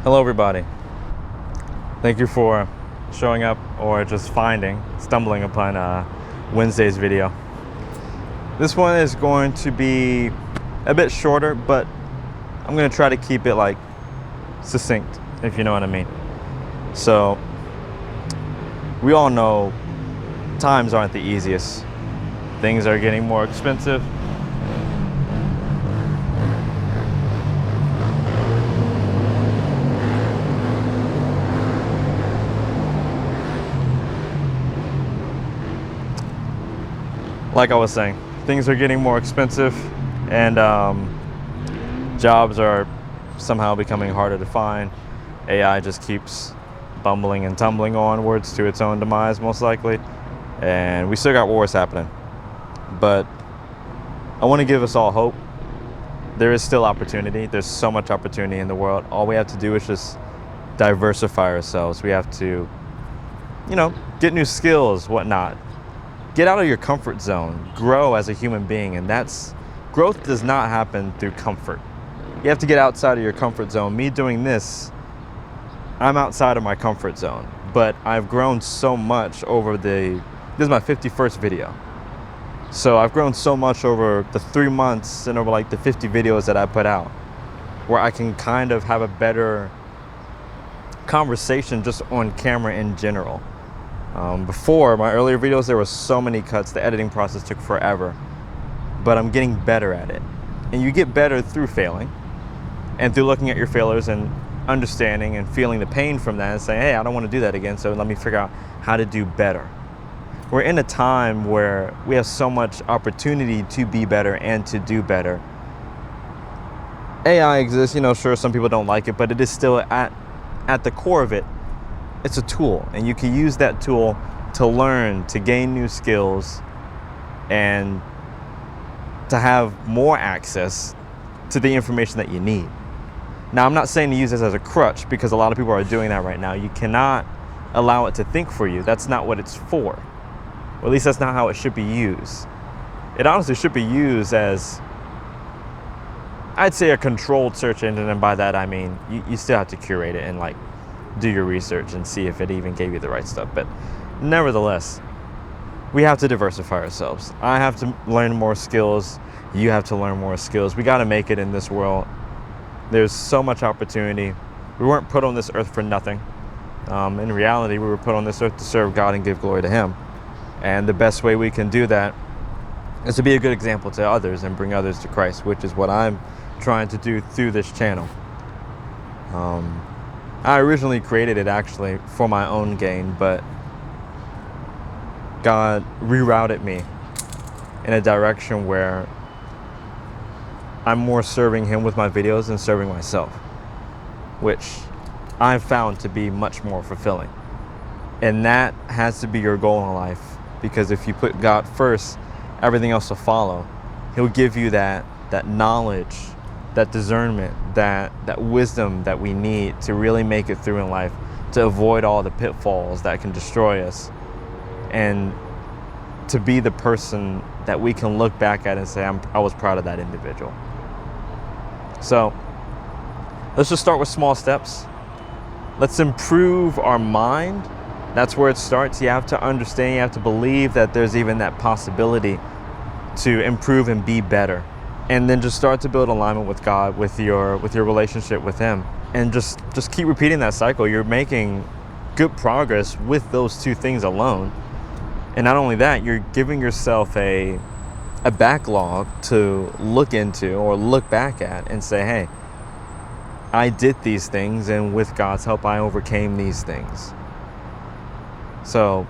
Hello everybody. Thank you for showing up or just stumbling upon Wednesday's video. This one is going to be a bit shorter, but I'm going to try to keep it like succinct, if you know what I mean. So we all know times aren't the easiest. Things are getting more expensive. Like I was saying, things are getting more expensive, and jobs are somehow becoming harder to find. AI just keeps bumbling and tumbling onwards to its own demise, most likely. And we still got wars happening. But I want to give us all hope. There is still opportunity. There's so much opportunity in the world. All we have to do is just diversify ourselves. We have to, get new skills, whatnot. Get out of your comfort zone, grow as a human being, and growth does not happen through comfort. You have to get outside of your comfort zone. Me doing this, I'm outside of my comfort zone, but I've grown so much this is my 51st video. So I've grown so much over the 3 months and over like the 50 videos that I put out, where I can kind of have a better conversation just on camera in general. Before, my earlier videos, there were so many cuts. The editing process took forever, but I'm getting better at it. And you get better through failing and through looking at your failures and understanding and feeling the pain from that and saying, hey, I don't want to do that again, so let me figure out how to do better. We're in a time where we have so much opportunity to be better and to do better. AI exists, sure, some people don't like it, but it is still at the core of it. It's a tool, and you can use that tool to learn, to gain new skills, and to have more access to the information that you need. Now, I'm not saying to use this as a crutch, because a lot of people are doing that right now. You cannot allow it to think for you. That's not what it's for. Or at least that's not how it should be used. It honestly should be used as, I'd say, a controlled search engine, and by that I mean you still have to curate it and do your research and see if it even gave you the right stuff. But nevertheless, we have to diversify ourselves. I have to learn more skills. You have to learn more skills. We got to make it in this world. There's so much opportunity. We weren't put on this earth for nothing. In reality, we were put on this earth to serve God and give glory to Him. And the best way we can do that is to be a good example to others and bring others to Christ, which is what I'm trying to do through this channel. I originally created it actually for my own gain, but God rerouted me in a direction where I'm more serving Him with my videos than serving myself, which I've found to be much more fulfilling. And that has to be your goal in life, because if you put God first, everything else will follow. He'll give you that knowledge, that discernment, that wisdom that we need to really make it through in life, to avoid all the pitfalls that can destroy us, and to be the person that we can look back at and say, I was proud of that individual. So let's just start with small steps. Let's improve our mind. That's where it starts. You have to understand, you have to believe that there's even that possibility to improve and be better. And then just start to build alignment with God, with your relationship with Him. And just keep repeating that cycle. You're making good progress with those two things alone. And not only that, you're giving yourself a backlog to look into or look back at and say, hey, I did these things, and with God's help, I overcame these things. So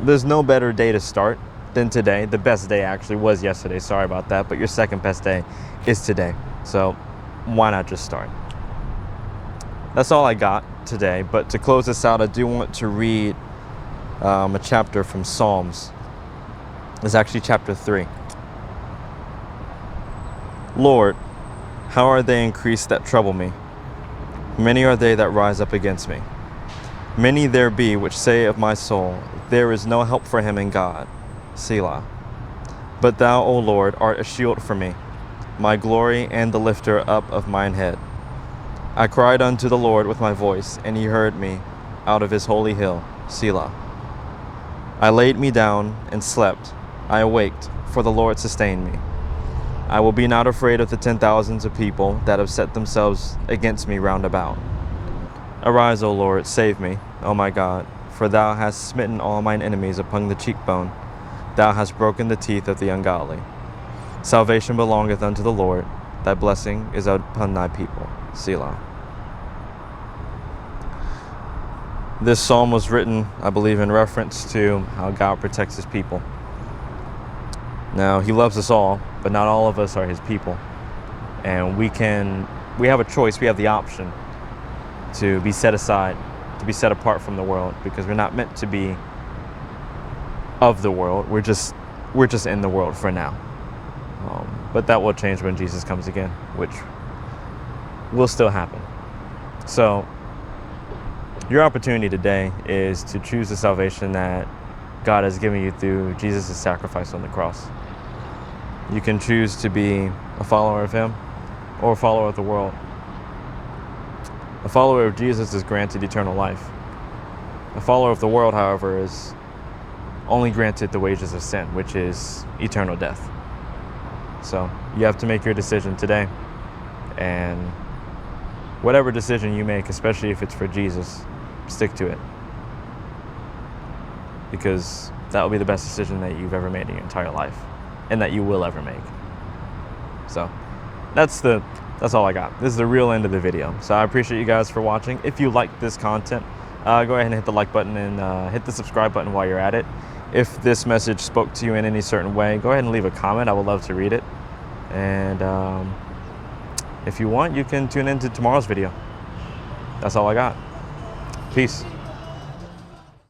there's no better day to start than today. The best day actually was yesterday. Sorry about that. But your second best day is today. So why not just start? That's all I got today. But to close this out, I do want to read a chapter from Psalms. It's actually chapter 3. Lord, how are they increased that trouble me? Many are they that rise up against me. Many there be which say of my soul, there is no help for him in God. Selah. But thou, O Lord, art a shield for me, my glory and the lifter up of mine head. I cried unto the Lord with my voice, and he heard me out of his holy hill, Selah. I laid me down and slept. I awaked, for the Lord sustained me. I will be not afraid of the 10,000s of people that have set themselves against me round about. Arise, O Lord, save me, O my God, for thou hast smitten all mine enemies upon the cheekbone. Thou hast broken the teeth of the ungodly. Salvation belongeth unto the Lord. Thy blessing is upon thy people. Selah. This psalm was written, I believe, in reference to how God protects his people. Now, he loves us all, but not all of us are his people. And we have a choice, we have the option to be set aside, to be set apart from the world, because we're not meant to be of the world. We're just in the world for now. But that will change when Jesus comes again, which will still happen. So your opportunity today is to choose the salvation that God has given you through Jesus' sacrifice on the cross. You can choose to be a follower of him or a follower of the world. A follower of Jesus is granted eternal life. A follower of the world, however, is only granted the wages of sin, which is eternal death. So you have to make your decision today. And whatever decision you make, especially if it's for Jesus, stick to it. Because that will be the best decision that you've ever made in your entire life, and that you will ever make. So that's all I got. This is the real end of the video. So I appreciate you guys for watching. If you like this content, go ahead and hit the like button and hit the subscribe button while you're at it. If this message spoke to you in any certain way, go ahead and leave a comment. I would love to read it. And if you want, you can tune into tomorrow's video. That's all I got. Peace.